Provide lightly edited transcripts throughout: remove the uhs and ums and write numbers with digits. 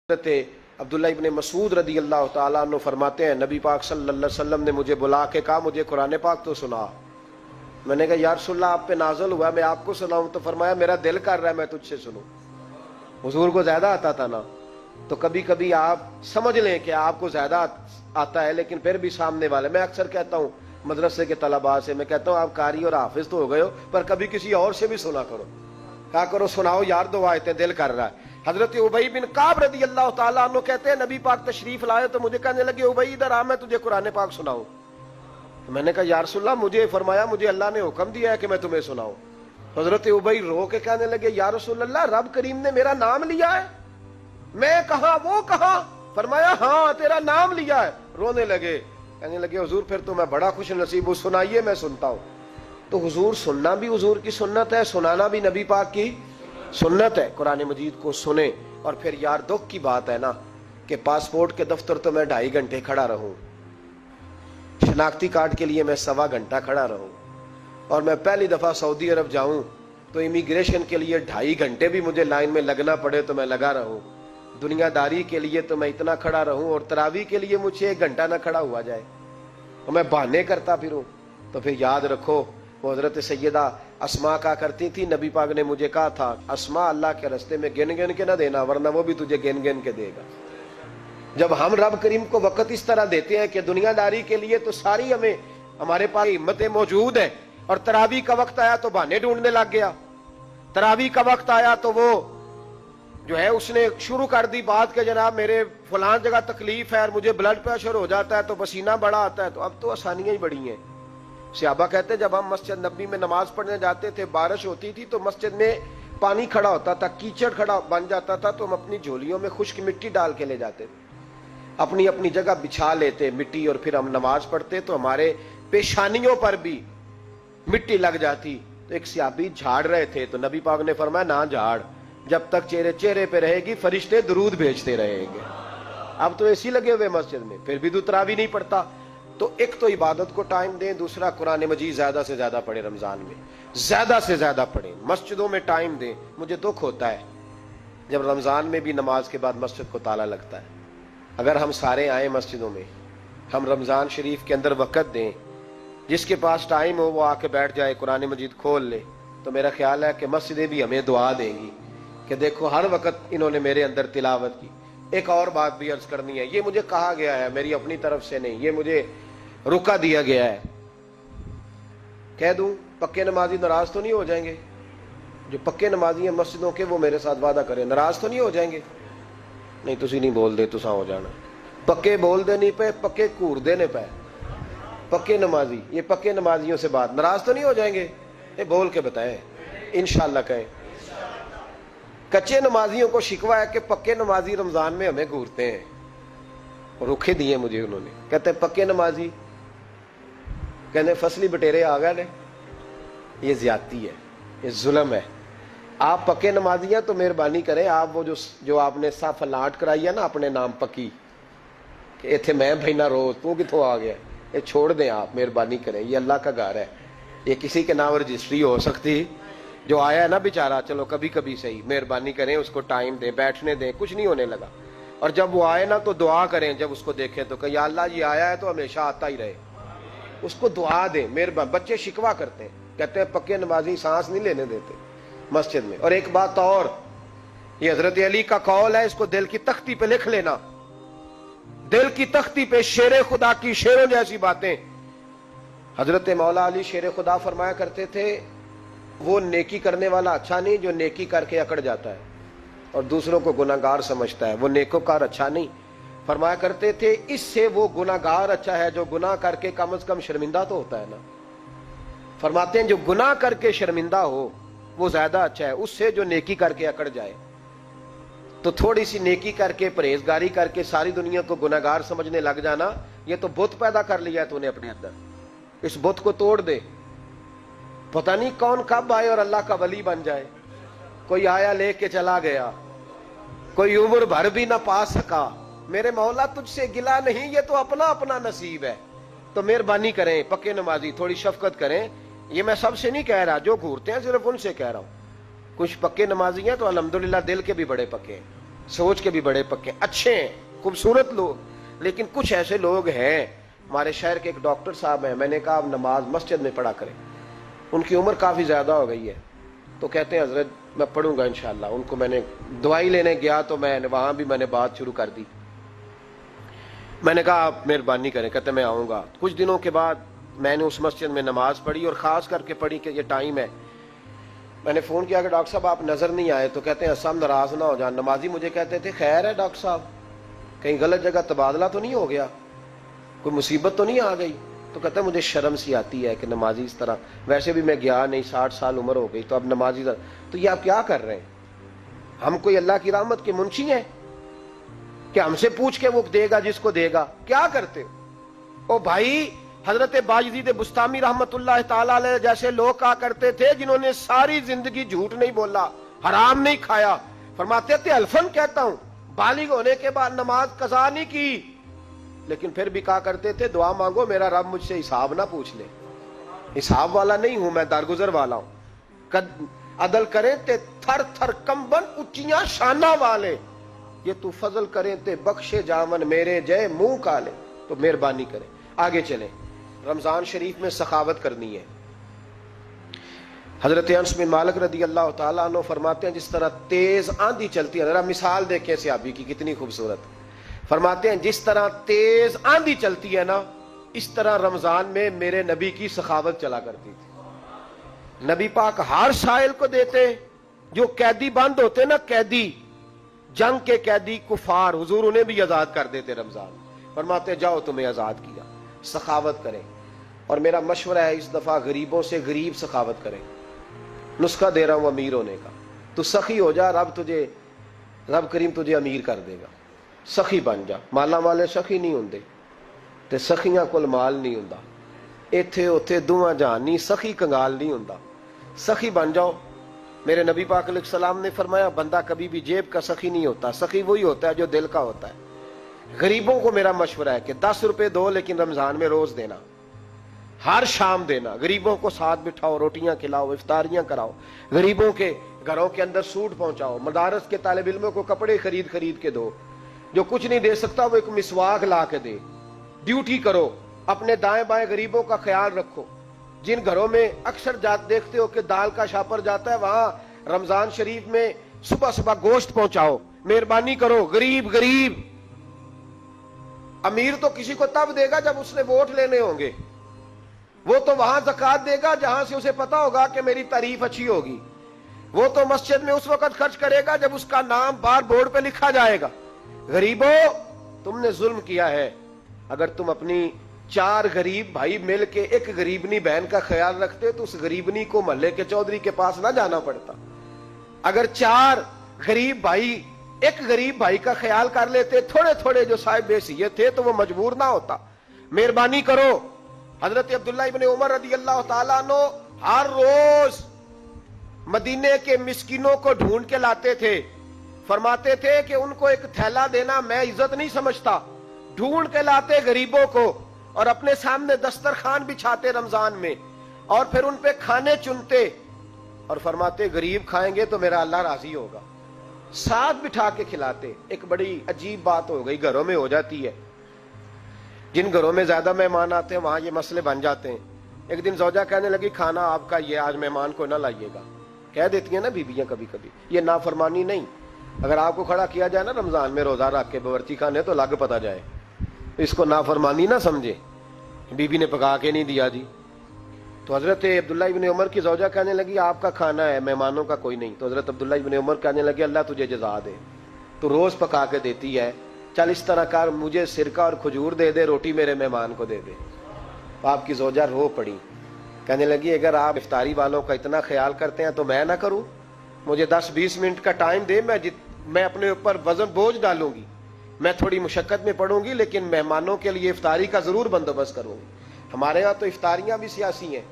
حضرت عبداللہ ابن مسعود رضی اللہ تعالیٰ عنہ فرماتے ہیں نبی پاک صلی اللہ علیہ وسلم نے مجھے بلا کے کہا مجھے قرآن پاک تو سنا. میں نے کہا یا رسول اللہ آپ پہ نازل ہوا میں آپ کو سناؤں؟ تو فرمایا میرا دل کر رہا ہے میں تجھ سے سنوں. حضور کو زیادہ آتا تھا نا, تو کبھی کبھی آپ سمجھ لیں کہ آپ کو زیادہ آتا ہے لیکن پھر بھی سامنے والے, میں اکثر کہتا ہوں مدرسے کے طلباء سے, میں کہتا ہوں آپ قاری اور حافظ تو ہو گئے ہو پر کبھی کسی اور سے بھی سنا کرو, کہا کرو سناؤ یار دو آیتیں دل کر رہا ہے. حضرت ابی بن کعب رضی اللہ تعالیٰ عنہ کہتے ہیں نبی پاک تشریف لائے تو مجھے کہنے لگے ابی ادھر آ میں تجھے قرآن پاک سناؤں. میں نے کہا یا رسول اللہ مجھے فرمایا مجھے اللہ نے حکم دیا ہے کہ میں تمہیں سناؤں. حضرت ابی رو کے کہنے لگے یا رسول اللہ رب کریم نے میرا نام لیا ہے؟ میں کہاں وہ کہاں؟ فرمایا ہاں تیرا نام لیا ہے. رونے لگے, کہنے لگے حضور پھر تو میں بڑا خوش نصیب ہوں, سنائیے میں سنتا ہوں. تو حضور سننا بھی حضور کی سنت ہے, سنانا بھی نبی پاک کی سنت ہے. قرآن مجید کو سنیں. اور پھر یار دکھ کی بات ہے نا کہ پاسپورٹ کے دفتر تو میں 2.5 گھنٹے کھڑا رہوں, شناختی کارڈ کے لیے میں 1.25 گھنٹہ کھڑا رہوں, اور میں پہلی دفعہ سعودی عرب جاؤں تو امیگریشن کے لیے 2.5 گھنٹے بھی مجھے لائن میں لگنا پڑے تو میں لگا رہوں. دنیا داری کے لیے تو میں اتنا کھڑا رہوں اور تراویح کے لیے مجھے 1 گھنٹہ نہ کھڑا ہوا جائے اور میں بہانے کرتا پھروں. تو پھر یاد رکھو وہ حضرت سیدہ اسما کا کرتی تھی, نبی پاک نے مجھے کہا تھا اسما اللہ کے رستے میں گن گن کے نہ دینا ورنہ وہ بھی تجھے گن گن کے دے گا. جب ہم رب کریم کو وقت اس طرح دیتے ہیں کہ دنیا داری کے لیے تو ساری ہمارے پاس ہمتیں موجود ہیں, اور تراویح کا وقت آیا تو بہانے ڈھونڈنے لگ گیا. تراویح کا وقت آیا تو وہ جو ہے اس نے شروع کر دی بات کہ جناب میرے فلان جگہ تکلیف ہے اور مجھے بلڈ پریشر ہو جاتا ہے تو پسینہ بڑا آتا ہے. تو اب تو آسانیاں ہی بڑی ہیں. صحابہ کہتے جب ہم مسجد نبی میں نماز پڑھنے جاتے تھے بارش ہوتی تھی تو مسجد میں پانی کھڑا ہوتا تھا, کیچڑ کھڑا بن جاتا تھا, تو ہم اپنی جھولیوں میں خشک مٹی ڈال کے لے جاتے تھے, اپنی اپنی جگہ بچھا لیتے مٹی, اور پھر ہم نماز پڑھتے تو ہمارے پیشانیوں پر بھی مٹی لگ جاتی. تو ایک صحابی جھاڑ رہے تھے تو نبی پاک نے فرمایا نہ جھاڑ, جب تک چہرے پہ رہے گی فرشتے درود بھیجتے رہیں گے. اب تو ایسی لگے ہوئے مسجد میں پھر بھی تو تراویح نہیں پڑھتا. تو ایک تو عبادت کو ٹائم دیں, دوسرا قرآن مجید زیادہ سے زیادہ پڑھیں, رمضان میں زیادہ سے زیادہ پڑھیں, مسجدوں میں ٹائم دیں. مجھے دکھ ہوتا ہے جب رمضان میں بھی نماز کے بعد مسجد کو تالا لگتا ہے. اگر ہم سارے آئیں مسجدوں میں, ہم رمضان شریف کے اندر وقت دیں, جس کے پاس ٹائم ہو وہ آ کے بیٹھ جائے قرآن مجید کھول لے, تو میرا خیال ہے کہ مسجدیں بھی ہمیں دعا دیں گی کہ دیکھو ہر وقت انہوں نے میرے اندر تلاوت کی. ایک اور بات بھی عرض کرنی ہے, یہ مجھے کہا گیا ہے میری اپنی طرف سے نہیں, یہ مجھے رکا دیا گیا ہے. کہہ دوں پکے نمازی ناراض تو نہیں ہو جائیں گے؟ جو پکے نمازی ہیں مسجدوں کے وہ میرے ساتھ وعدہ کریں ناراض تو نہیں ہو جائیں گے؟ نہیں تسی نہیں بول دے تساں ہو جانا, پکے بول دے نہیں پے, پکے گھور دینے پے. پکے نمازی, یہ پکے نمازیوں سے بات, ناراض تو نہیں ہو جائیں گے؟ یہ بول کے بتائیں انشاءاللہ کہیں. کچے نمازیوں کو شکوہ ہے کہ پکے نمازی رمضان میں ہمیں گھورتے ہیں, اور رکھے دیے مجھے انہوں نے, کہتے ہیں پکے نمازی کہنے فصلی بٹیرے آ گئے. یہ زیادتی ہے, یہ ظلم ہے. آپ پکے نمازی ہیں تو مہربانی کریں آپ وہ جو آپ نے صاف لاٹ کرائی ہے نا اپنے نام پکی کہ ایتھے میں بھینا روز تو کتوں آ گیا, یہ چھوڑ دیں آپ مہربانی کریں. یہ اللہ کا گھر ہے, یہ کسی کے نام رجسٹری ہو سکتی. جو آیا ہے نا بیچارہ چلو کبھی کبھی صحیح, مہربانی کریں اس کو ٹائم دیں, بیٹھنے دیں, کچھ نہیں ہونے لگا. اور جب وہ آئے نا تو دعا کریں, جب اس کو دیکھیں تو کہ یا اللہ یہ آیا ہے تو ہمیشہ آتا ہی رہے, اس کو دعا دیں مہربانی. بچے شکوہ کرتے ہیں, کہتے ہیں پکے نمازی سانس نہیں لینے دیتے مسجد میں. اور ایک بات اور, یہ حضرت علی کا قول ہے, اس کو دل کی تختی پہ لکھ لینا, دل کی تختی پہ شیر خدا کی شیروں جیسی باتیں. حضرت مولا علی شیر خدا فرمایا کرتے تھے وہ نیکی کرنے والا اچھا نہیں جو نیکی کر کے اکڑ جاتا ہے اور دوسروں کو گناہگار سمجھتا ہے, وہ نیکوکار اچھا نہیں. فرمایا کرتے تھے اس سے وہ گناہگار اچھا ہے جو گناہ کر کے کم از کم شرمندہ تو ہوتا ہے نا. فرماتے ہیں جو گناہ کر کے شرمندہ ہو وہ زیادہ اچھا ہے اس سے جو نیکی کر کے اکڑ جائے. تو تھوڑی سی نیکی کر کے پرہیزگاری کر کے ساری دنیا کو گناہگار سمجھنے لگ جانا, یہ تو بت پیدا کر لیا ہے تو نے اپنے اندر, اس بت کو توڑ دے. پتہ نہیں کون کب آئے اور اللہ کا ولی بن جائے. کوئی آیا لے کے چلا گیا, کوئی عمر بھر بھی نہ پا سکا. میرے مولا تجھ سے گلا نہیں, یہ تو اپنا اپنا نصیب ہے. تو مہربانی کریں پکے نمازی تھوڑی شفقت کریں. یہ میں سب سے نہیں کہہ رہا, جو گھورتے ہیں صرف ان سے کہہ رہا ہوں. کچھ پکے نمازی ہیں تو الحمدللہ دل کے بھی بڑے پکے ہیں, سوچ کے بھی بڑے پکے، اچھے ہیں، خوبصورت لوگ، لیکن کچھ ایسے لوگ ہیں، ہمارے شہر کے ایک ڈاکٹر صاحب ہیں، میں نے کہا آپ نماز مسجد میں پڑھا کریں، ان کی عمر کافی زیادہ ہو گئی ہے، تو کہتے ہیں حضرت میں پڑھوں گا انشاءاللہ۔ ان کو میں نے دوائی لینے گیا تو وہاں بھی میں نے بات شروع کر دی، میں نے کہا آپ مہربانی کریں، کہتے میں آؤں گا۔ کچھ دنوں کے بعد میں نے اس مسجد میں نماز پڑھی، اور خاص کر کے پڑھی کہ یہ ٹائم ہے، میں نے فون کیا کہ ڈاکٹر صاحب آپ نظر نہیں آئے، تو کہتے ہیں اسام ناراض نہ ہو جان، نمازی مجھے کہتے تھے خیر ہے ڈاکٹر صاحب، کہیں غلط جگہ تبادلہ تو نہیں ہو گیا، کوئی مصیبت تو نہیں آ گئی؟ تو کہتا ہے مجھے شرم سی آتی ہے کہ نمازی اس طرح، ویسے بھی میں گیا نہیں، 60 سال عمر ہو گئی، تو اب نمازی تو یہ آپ کیا کر رہے ہیں؟ ہم کوئی اللہ کی رحمت کے منشی ہیں کہ ہم سے پوچھ کے وہ دے گا جس کو دے گا؟ کیا کرتے ہو؟ او بھائی، حضرت باجدید بستامی رحمت اللہ تعالی علیہ جیسے لوگ کہا کرتے تھے جنہوں نے ساری زندگی جھوٹ نہیں بولا، حرام نہیں کھایا، فرماتے تھے الفن کہتا ہوں، بالغ ہونے کے بعد نماز قضا نہیں کی، لیکن پھر بھی کہا کرتے تھے دعا مانگو میرا رب مجھ سے حساب نہ پوچھ لے، حساب والا نہیں ہوں میں، درگزر والا ہوں، عدل کریں تے تھر تھر کمبن اچیاں شانہ والے، یہ تو فضل کریں تے بخشے جامن میرے جے منہ کالے۔ تو مہربانی کریں، آگے چلیں، رمضان شریف میں سخاوت کرنی ہے۔ حضرت انس بن مالک رضی اللہ تعالیٰ عنہ فرماتے ہیں جس طرح تیز آندھی چلتی ہے، ذرا مثال دیکھیں صحابی کی کتنی خوبصورت، فرماتے ہیں جس طرح تیز آندھی چلتی ہے نا، اس طرح رمضان میں میرے نبی کی سخاوت چلا کرتی تھی۔ نبی پاک ہر سائل کو دیتے، جو قیدی بند ہوتے نا، قیدی جنگ کے قیدی کفار، حضور انہیں بھی آزاد کر دیتے رمضان، فرماتے جاؤ تمہیں آزاد کیا، سخاوت کریں۔ اور میرا مشورہ ہے اس دفعہ غریبوں سے غریب سخاوت کریں، نسخہ دے رہا ہوں امیر ہونے کا، تو سخی ہو جا، رب کریم تجھے امیر کر دے گا، سخی بن جا۔ مالا والے سخی نہیں ہوندے تے سخیاں کول مال نہیں ہوندا، ایتھے اوتھے دوواں جہان نہیں، سخی کنگال نہیں ہوندا، سخی بن جاؤ۔ میرے نبی پاک علیہ السلام نے فرمایا بندہ کبھی بھی جیب کا سخی نہیں ہوتا، سخی وہی ہوتا ہے جو دل کا ہوتا ہے۔ غریبوں کو میرا مشورہ ہے کہ 10 روپے دو، لیکن رمضان میں روز دینا، ہر شام دینا، غریبوں کو ساتھ بٹھاؤ، روٹیاں کھلاؤ، افطاریاں کراؤ، غریبوں کے گھروں کے اندر سوٹ پہنچاؤ، مدارس کے طالب علموں کو کپڑے خرید کے دو، جو کچھ نہیں دے سکتا وہ ایک مسواک لا کے دے، ڈیوٹی کرو، اپنے دائیں بائیں غریبوں کا خیال رکھو۔ جن گھروں میں اکثر دیکھتے ہو کہ دال کا شاپر جاتا ہے، وہاں رمضان شریف میں صبح صبح گوشت پہنچاؤ، مہربانی کرو۔ غریب امیر تو کسی کو تب دے گا جب اس نے ووٹ لینے ہوں گے، وہ تو وہاں زکوٰۃ دے گا جہاں سے اسے پتا ہوگا کہ میری تعریف اچھی ہوگی، وہ تو مسجد میں اس وقت خرچ کرے گا جب اس کا نام بار بورڈ پہ لکھا جائے گا۔ غریبوں، تم نے ظلم کیا ہے، اگر تم اپنی 4 غریب بھائی مل کے ایک غریبنی بہن کا خیال رکھتے تو اس غریبنی کو محلے کے چودھری کے پاس نہ جانا پڑتا۔ اگر 4 غریب بھائی ایک غریب بھائی کا خیال کر لیتے، تھوڑے تھوڑے جو صاحب حیثیت تھے، تو وہ مجبور نہ ہوتا۔ مہربانی کرو۔ حضرت عبداللہ ابن عمر رضی اللہ تعالیٰ عنہ ہر روز مدینے کے مسکینوں کو ڈھونڈ کے لاتے تھے، فرماتے تھے کہ ان کو ایک تھیلا دینا میں عزت نہیں سمجھتا، ڈھونڈ کے لاتے غریبوں کو اور اپنے سامنے دسترخوان بچھاتے رمضان میں، اور پھر ان پہ کھانے چنتے اور فرماتے غریب کھائیں گے تو میرا اللہ راضی ہوگا، ساتھ بٹھا کے کھلاتے۔ ایک بڑی عجیب بات ہو گئی، گھروں میں ہو جاتی ہے، جن گھروں میں زیادہ مہمان آتے ہیں وہاں یہ مسئلے بن جاتے ہیں۔ ایک دن زوجہ کہنے لگی کھانا آپ کا یہ آج مہمان کو نہ لائیے گا، کہہ دیتی ہیں نا بیویاں کبھی کبھی، یہ نافرمانی نہیں، اگر آپ کو کھڑا کیا جائے نا رمضان میں روزہ رکھ کے باورچی خانے تو لگ پتا جائے، اس کو نافرمانی نہ سمجھے، بیوی نے پکا کے نہیں دیا جی۔ تو حضرت عبداللہ ابن عمر کی زوجہ کہنے لگی آپ کا کھانا ہے، مہمانوں کا کوئی نہیں، تو حضرت عبداللہ ابن عمر کہنے لگے اللہ تجھے جزا دے، تو روز پکا کے دیتی ہے، چل اس طرح کر مجھے سرکہ اور کھجور دے دے، روٹی میرے مہمان کو دے دے۔ آپ کی زوجہ رو پڑی، کہنے لگی اگر آپ افطاری والوں کا اتنا خیال کرتے ہیں تو میں نہ کروں، مجھے 10-20 منٹ کا ٹائم دے، میں اپنے اوپر وزن بوجھ ڈالوں گی، میں تھوڑی مشقت میں پڑوں گی، لیکن مہمانوں کے لیے افطاری کا ضرور بندوبست کروں گی۔ ہمارے ہاں تو افطاریاں بھی سیاسی ہیں،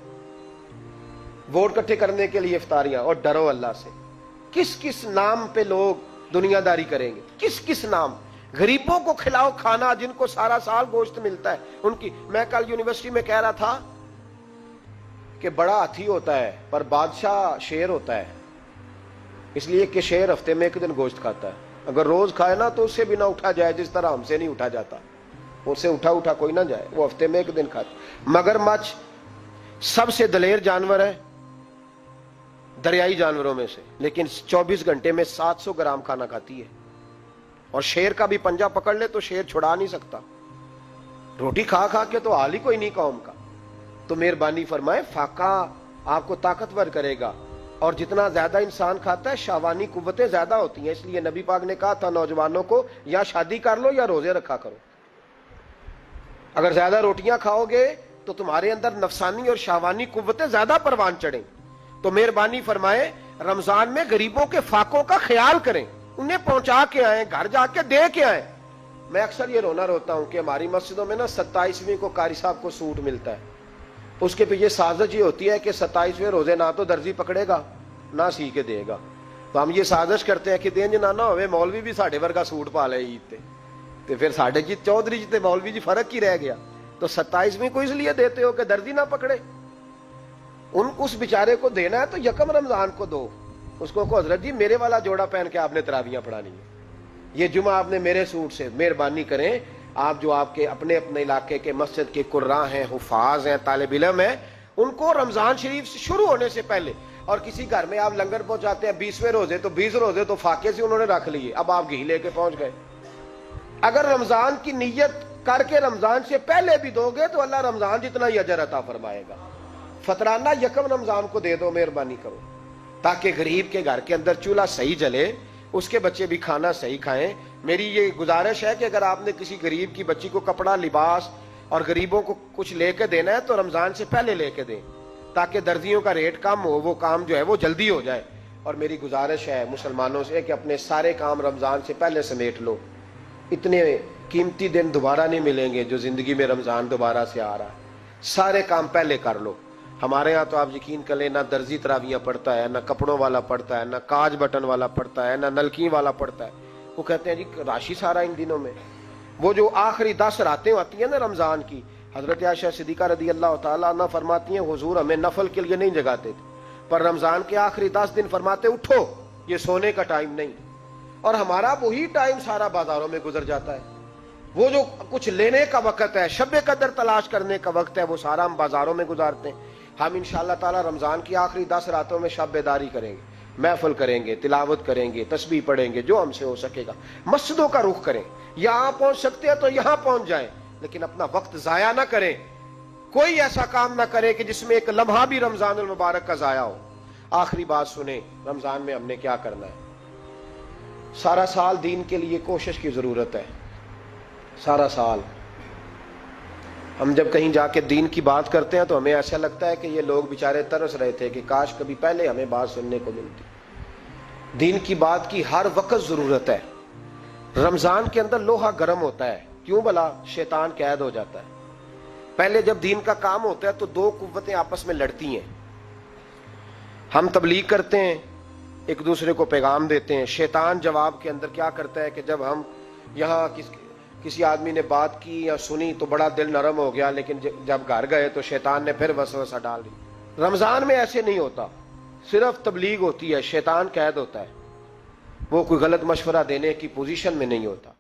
ووٹ اکٹھے کرنے کے لیے افطاریاں، اور ڈرو اللہ سے۔ کس کس نام پہ لوگ دنیا داری کریں گے، کس کس نام؟ غریبوں کو کھلاؤ کھانا جن کو سارا سال گوشت ملتا ہے ان کی۔ میں کل یونیورسٹی میں کہہ رہا تھا کہ بڑا ہاتھی ہوتا ہے پر بادشاہ شیر ہوتا ہے، اس لیے کہ شیر ہفتے میں 1 دن گوشت کھاتا ہے، اگر روز کھائے نا تو اس سے بھی نہ اٹھا جائے جس طرح ہم سے نہیں اٹھا جاتا، اس سے اٹھا کوئی نہ جائے، وہ ہفتے میں ایک دن کھاتے۔ مگرمچھ سب سے دلیر جانور ہے دریائی جانوروں میں سے، لیکن 24 گھنٹے میں 700 گرام کھانا کھاتی ہے، اور شیر کا بھی پنجہ پکڑ لے تو شیر چھڑا نہیں سکتا، روٹی کھا کے تو حال ہی کوئی نہیں قوم کا۔ تو مہربانی فرمائے، فاقہ آپ کو طاقتور کرے گا، اور جتنا زیادہ انسان کھاتا ہے شہوانی قوتیں زیادہ ہوتی ہیں، اس لیے نبی پاک نے کہا تھا نوجوانوں کو یا شادی کر لو یا روزے رکھا کرو۔ اگر زیادہ روٹیاں کھاؤ گے تو تمہارے اندر نفسانی اور شہوانی قوتیں زیادہ پروان چڑھیں۔ تو مہربانی فرمائے رمضان میں غریبوں کے فاقوں کا خیال کریں، انہیں پہنچا کے آئیں، گھر جا کے دے کے آئیں۔ میں اکثر یہ روتا ہوں کہ ہماری مسجدوں میں نا 27ویں کو قاری صاحب کو سوٹ ملتا ہے، اس کے پیچھے سازش یہ ہوتی ہے کہ 27ویں روزے نہ تو درزی پکڑے گا نہ سی کے دے گا، تو ہم یہ سازش کرتے ہیں کہ دین جنا نہ ہوئے مولوی بھی ساڑھے ورگا سوٹ پا لے عید تے، تو پھر ساڑھے جی چودھری جی تے مولوی جی فرق ہی رہ گیا۔ تو 27ویں کو اس لیے دیتے ہو کہ درزی نہ پکڑے، اس بیچارے کو دینا ہے تو یکم رمضان کو دو، اس کو حضرت جی میرے والا جوڑا پہن کے آپ نے تراویحاں پڑھانی ہے، یہ جمعہ آپ نے میرے سوٹ سے۔ مہربانی کریں آپ جو آپ کے اپنے علاقے کے مسجد کے قراء ہیں، حفاظ ہیں، طالب علم ہیں، ان کو رمضان شریف سے شروع ہونے سے پہلے، اور کسی گھر میں آپ لنگر پہنچاتے ہیں 20ویں روزے تو 20 روزے تو فاقے سے انہوں نے رکھ لیے، اب آپ گھی لے کے پہنچ گئے۔ اگر رمضان کی نیت کر کے رمضان سے پہلے بھی دو گے تو اللہ رمضان جتنا ہی اجر عطا فرمائے گا۔ فطرانہ یکم رمضان کو دے دو، مہربانی کرو، تاکہ غریب کے گھر کے اندر چولہا صحیح جلے، اس کے بچے بھی کھانا صحیح کھائیں۔ میری یہ گزارش ہے کہ اگر آپ نے کسی غریب کی بچی کو کپڑا، لباس اور غریبوں کو کچھ لے کے دینا ہے تو رمضان سے پہلے لے کے دیں، تاکہ درزیوں کا ریٹ کم ہو، وہ کام جو ہے وہ جلدی ہو جائے۔ اور میری گزارش ہے مسلمانوں سے کہ اپنے سارے کام رمضان سے پہلے سمیٹ لو، اتنے قیمتی دن دوبارہ نہیں ملیں گے جو زندگی میں رمضان دوبارہ سے آ رہا ہے، سارے کام پہلے کر لو۔ ہمارے ہاں تو آپ یقین کر لیں نہ درزی تراویحاں پڑھتا ہے، نہ کپڑوں والا پڑھتا ہے، نہ کاج بٹن والا پڑھتا ہے، نہ نلکی والا پڑھتا ہے۔ وہ کہتے ہیں جی راشی سارا ان دنوں میں، وہ جو آخری 10 راتیں ہوتی ہیں نا رمضان کی، حضرت عائشہ صدیقہ رضی اللہ تعالیٰ عنہ فرماتی ہیں حضور ہمیں نفل کے لیے نہیں جگاتے تھے، پر رمضان کے آخری 10 دن فرماتے اٹھو، یہ سونے کا ٹائم نہیں، اور ہمارا وہی ٹائم سارا بازاروں میں گزر جاتا ہے، وہ جو کچھ لینے کا وقت ہے، شب قدر تلاش کرنے کا وقت ہے، وہ سارا ہم بازاروں میں گزارتے ہیں۔ ہم انشاءاللہ تعالی رمضان کی آخری 10 راتوں میں شب بیداری کریں گے، محفل کریں گے، تلاوت کریں گے، تسبیح پڑھیں گے، جو ہم سے ہو سکے گا، مسجدوں کا رخ کریں، یہاں پہنچ سکتے ہیں تو یہاں پہنچ جائیں، لیکن اپنا وقت ضائع نہ کریں، کوئی ایسا کام نہ کرے کہ جس میں ایک لمحہ بھی رمضان المبارک کا ضائع ہو۔ آخری بات سنیں، رمضان میں ہم نے کیا کرنا ہے؟ سارا سال دین کے لیے کوشش کی ضرورت ہے، سارا سال ہم جب کہیں جا کے دین کی بات کرتے ہیں تو ہمیں ایسا لگتا ہے کہ یہ لوگ بیچارے ترس رہے تھے کہ کاش کبھی پہلے ہمیں بات سننے کو ملتی۔ دین کی بات کی ہر وقت ضرورت ہے۔ رمضان کے اندر لوہا گرم ہوتا ہے، کیوں بھلا؟ شیطان قید ہو جاتا ہے۔ پہلے جب دین کا کام ہوتا ہے تو دو قوتیں آپس میں لڑتی ہیں، ہم تبلیغ کرتے ہیں، ایک دوسرے کو پیغام دیتے ہیں، شیطان جواب کے اندر کیا کرتا ہے کہ جب ہم یہاں کسی آدمی نے بات کی یا سنی تو بڑا دل نرم ہو گیا، لیکن جب گھر گئے تو شیطان نے پھر وسوسہ ڈال دی۔ رمضان میں ایسے نہیں ہوتا، صرف تبلیغ ہوتی ہے، شیطان قید ہوتا ہے، وہ کوئی غلط مشورہ دینے کی پوزیشن میں نہیں ہوتا۔